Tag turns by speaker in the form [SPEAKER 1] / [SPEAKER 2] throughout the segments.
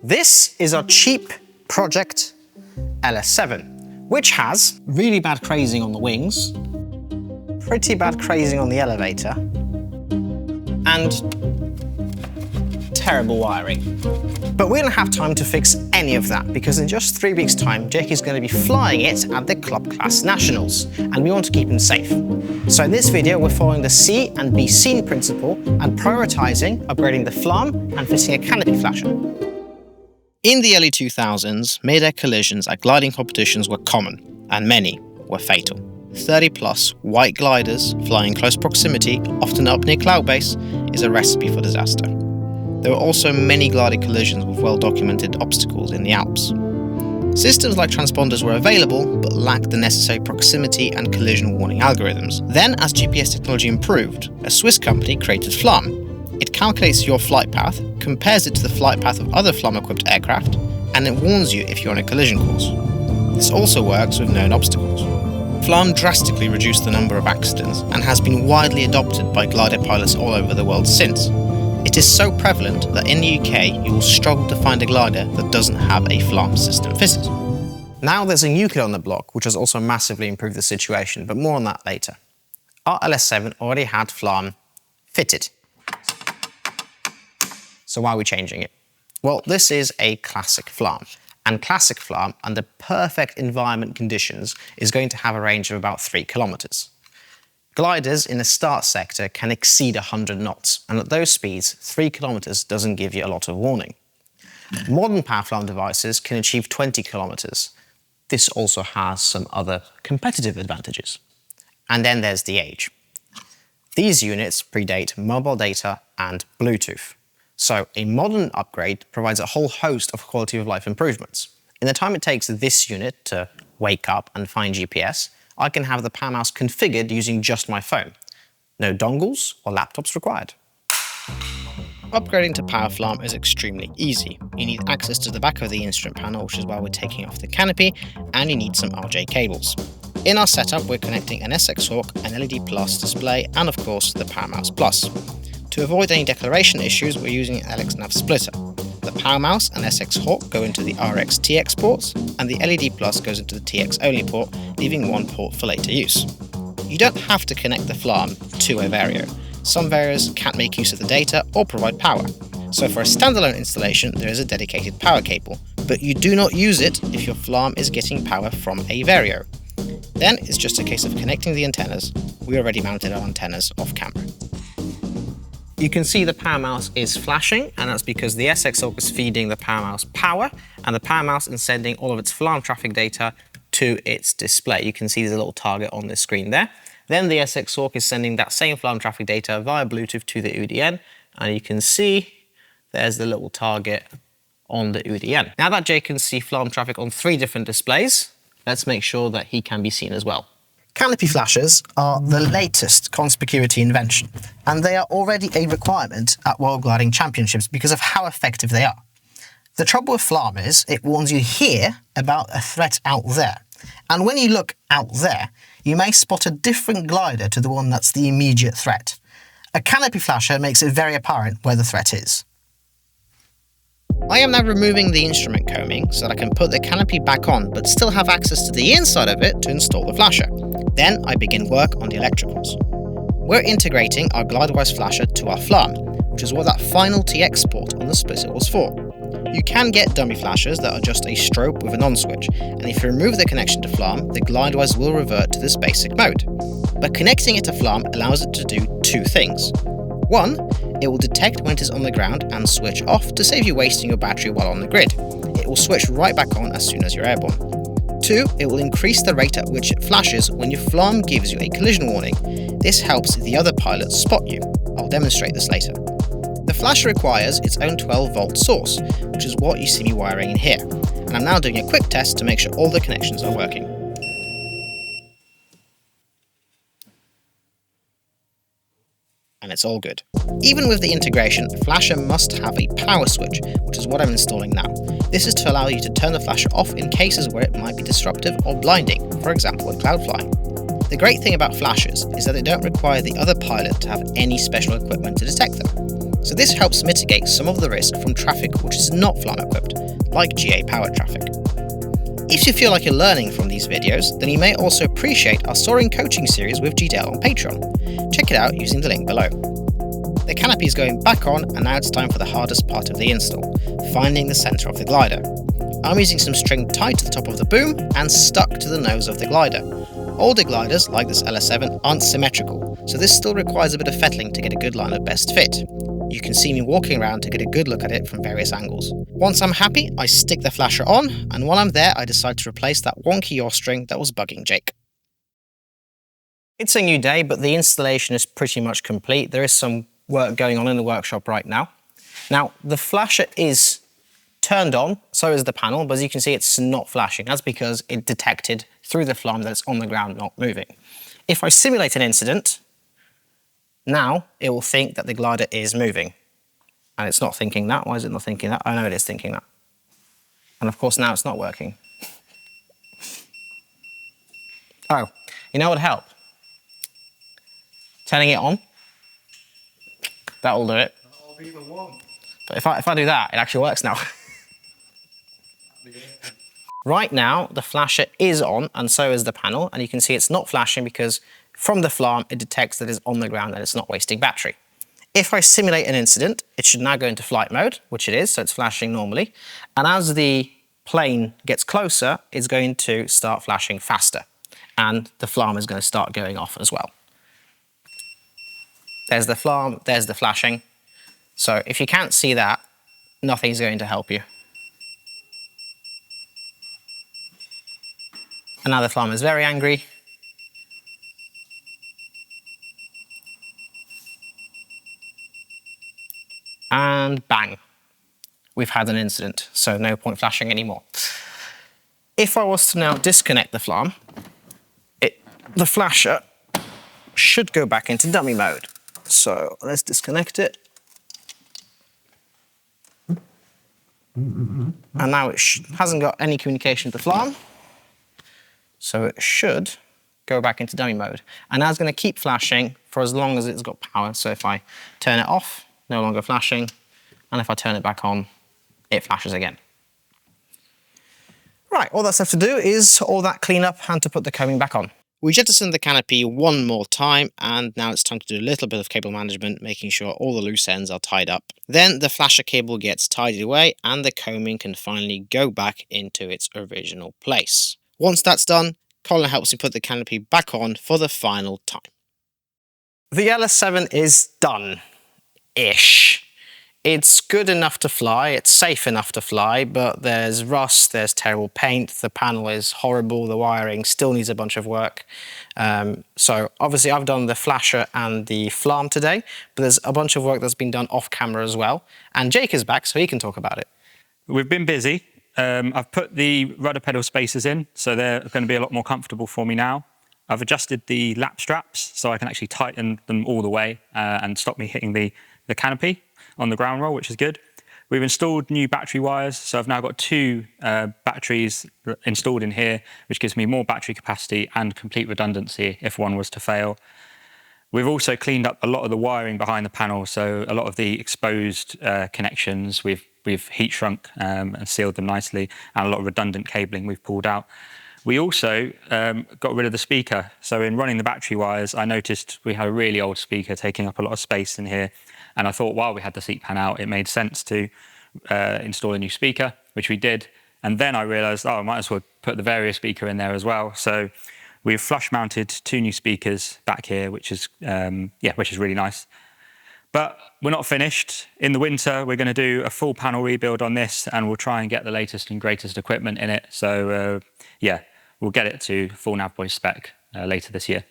[SPEAKER 1] This is our cheap project LS7, which has really bad crazing on the wings, pretty bad crazing on the elevator, and terrible wiring. But we don't have time to fix any of that because in just 3 weeks' time, Jake is going to be flying it at the Club Class Nationals, and we want to keep him safe. So in this video, we're following the see and be seen principle and prioritizing upgrading the FLARM and fitting a canopy flasher. In the early 2000s, mid-air collisions at gliding competitions were common, and many were fatal. 30+ white gliders flying in close proximity, often up near cloud base, is a recipe for disaster. There were also many glider collisions with well-documented obstacles in the Alps. Systems like transponders were available, but lacked the necessary proximity and collision warning algorithms. Then, as GPS technology improved, a Swiss company created FLARM. It calculates your flight path, compares it to the flight path of other FLARM-equipped aircraft, and it warns you if you're on a collision course. This also works with known obstacles. FLARM drastically reduced the number of accidents and has been widely adopted by glider pilots all over the world since. It is so prevalent that in the UK you will struggle to find a glider that doesn't have a FLARM system fitted. Now there's a new kid on the block which has also massively improved the situation, but more on that later. Our LS7 already had FLARM fitted. So why are we changing it? Well, this is a classic FLARM, and classic FLARM under perfect environment conditions is going to have a range of about 3 kilometers. Gliders in the start sector can exceed 100 knots, and at those speeds, 3 kilometers doesn't give you a lot of warning. Modern PowerFLARM devices can achieve 20 kilometers. This also has some other competitive advantages. And then there's the age. These units predate mobile data and Bluetooth. So a modern upgrade provides a whole host of quality of life improvements. In the time it takes this unit to wake up and find GPS, I can have the Power Mouse configured using just my phone. No dongles or laptops required. Upgrading to PowerFLARM is extremely easy. You need access to the back of the instrument panel, which is why we're taking off the canopy, and you need some RJ cables. In our setup, we're connecting an SX Hawk, an LED Plus display, and of course the Power Mouse Plus. To avoid any declaration issues, we're using an LX-Nav splitter. The Power Mouse and SX Hawk go into the RX-TX ports, and the LED Plus goes into the TX-only port, leaving one port for later use. You don't have to connect the FLARM to a Vario. Some Varios can't make use of the data or provide power. So for a standalone installation, there is a dedicated power cable, but you do not use it if your FLARM is getting power from a Vario. Then it's just a case of connecting the antennas. We already mounted our antennas off camera. You can see the Power Mouse is flashing, and that's because the SX Hawk is feeding the Power Mouse power, and the Power Mouse is sending all of its FLARM traffic data to its display. You can see there's a little target on the screen there. Then the SX Hawk is sending that same FLARM traffic data via Bluetooth to the UDN, and you can see there's the little target on the UDN. Now that Jay can see FLARM traffic on 3 different displays, let's make sure that he can be seen as well. Canopy flashers are the latest conspicuity invention, and they are already a requirement at World Gliding Championships because of how effective they are. The trouble with FLARM is it warns you here about a threat out there, and when you look out there, you may spot a different glider to the one that's the immediate threat. A canopy flasher makes it very apparent where the threat is. I am now removing the instrument combing so that I can put the canopy back on but still have access to the inside of it to install the flasher. Then I begin work on the electricals. We're integrating our Glidewise flasher to our FLARM, which is what that final TX port on the splitter was for. You can get dummy flashers that are just a strobe with an on switch, and if you remove the connection to FLARM, the Glidewise will revert to this basic mode. But connecting it to FLARM allows it to do 2 things. 1, it will detect when it is on the ground and switch off to save you wasting your battery while on the grid. It will switch right back on as soon as you're airborne. 2, it will increase the rate at which it flashes when your FLARM gives you a collision warning. This helps the other pilots spot you. I'll demonstrate this later. The flasher requires its own 12-volt source, which is what you see me wiring in here. And I'm now doing a quick test to make sure all the connections are working. And it's all good. Even with the integration, a flasher must have a power switch, which is what I'm installing now. This is to allow you to turn the flasher off in cases where it might be disruptive or blinding, for example with cloud flying. The great thing about flashers is that they don't require the other pilot to have any special equipment to detect them. So this helps mitigate some of the risk from traffic which is not FLARM equipped, like GA powered traffic. If you feel like you're learning from these videos, then you may also appreciate our soaring coaching series with GDL on Patreon. Check it out using the link below. The canopy is going back on, and now it's time for the hardest part of the install, finding the centre of the glider. I'm using some string tied to the top of the boom and stuck to the nose of the glider. Older gliders, like this LS7, aren't symmetrical, so this still requires a bit of fettling to get a good line of best fit. You can see me walking around to get a good look at it from various angles. Once I'm happy, I stick the flasher on, and while I'm there I decide to replace that wonky yaw string that was bugging Jake. It's a new day, but the installation is pretty much complete. There is some work going on in the workshop right now. Now, the flasher is turned on, so is the panel, but as you can see it's not flashing. That's because it detected through the FLARM that it's on the ground, not moving. If I simulate an incident, now it will think that the glider is moving. And it's not thinking that. Why is it not thinking that? I know it is thinking that. And of course now it's not working. Oh, you know what would help? Turning it on. That will do it. But if I do that, it actually works now. Right now, the flasher is on, and so is the panel, and you can see it's not flashing because from the FLARM, it detects that it's on the ground and it's not wasting battery. If I simulate an incident, it should now go into flight mode, which it is, so it's flashing normally. And as the plane gets closer, it's going to start flashing faster. And the FLARM is going to start going off as well. There's the FLARM, there's the flashing. So if you can't see that, nothing's going to help you. And now the FLARM is very angry. And bang, we've had an incident, so no point flashing anymore. If I was to now disconnect the FLARM, the flasher should go back into dummy mode. So let's disconnect it. And now it hasn't got any communication with the FLARM, so it should go back into dummy mode. And now it's going to keep flashing for as long as it's got power. So if I turn it off, no longer flashing, and if I turn it back on, it flashes again. Right, all that's left to do is all that cleanup and to put the combing back on. We jettisoned the canopy one more time, and now it's time to do a little bit of cable management, making sure all the loose ends are tied up. Then the flasher cable gets tidied away, and the combing can finally go back into its original place. Once that's done, Colin helps me put the canopy back on for the final time. The LS7 is done-ish. It's good enough to fly, it's safe enough to fly, but there's rust, there's terrible paint, the panel is horrible, the wiring still needs a bunch of work. So obviously I've done the flasher and the FLARM today, but there's a bunch of work that's been done off camera as well. And Jake is back, so he can talk about it.
[SPEAKER 2] We've been busy. I've put the rudder pedal spacers in, so they're going to be a lot more comfortable for me now. I've adjusted the lap straps so I can actually tighten them all the way and stop me hitting the canopy on the ground roll, which is good. We've installed new battery wires, so I've now got 2 batteries installed in here, which gives me more battery capacity and complete redundancy if one was to fail. We've also cleaned up a lot of the wiring behind the panel, so a lot of the exposed connections we've heat shrunk and sealed them nicely, and a lot of redundant cabling we've pulled out. We also got rid of the speaker. So in running the battery wires, I noticed we had a really old speaker taking up a lot of space in here. And I thought while we had the seat pan out, it made sense to install a new speaker, which we did. And then I realized, oh, I might as well put the Vario speaker in there as well. So we've flush mounted 2 new speakers back here, which is really nice. But we're not finished. In the winter, we're going to do a full panel rebuild on this, and we'll try and get the latest and greatest equipment in it. So yeah, we'll get it to full Navboys spec later this year.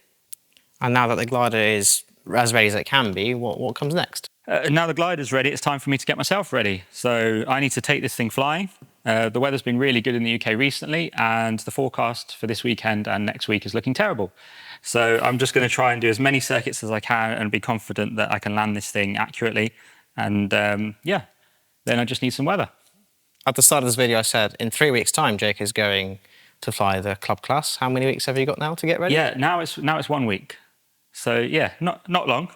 [SPEAKER 1] And now that the glider is as ready as it can be, what comes next?
[SPEAKER 2] Now the glider's ready, it's time for me to get myself ready. So I need to take this thing flying. The weather's been really good in the UK recently, and the forecast for this weekend and next week is looking terrible. So I'm just going to try and do as many circuits as I can and be confident that I can land this thing accurately. And yeah, then I just need some weather.
[SPEAKER 1] At the start of this video, I said in 3 weeks' time, Jake is going to fly the club class. How many weeks have you got now to get ready?
[SPEAKER 2] Yeah, now it's 1 week. So yeah, not long,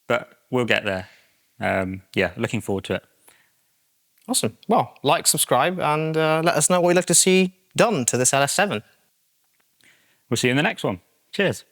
[SPEAKER 2] but we'll get there. Yeah, looking forward to it.
[SPEAKER 1] Awesome. Well, like, subscribe, and let us know what you'd like to see done to this LS7.
[SPEAKER 2] We'll see you in the next one. Cheers.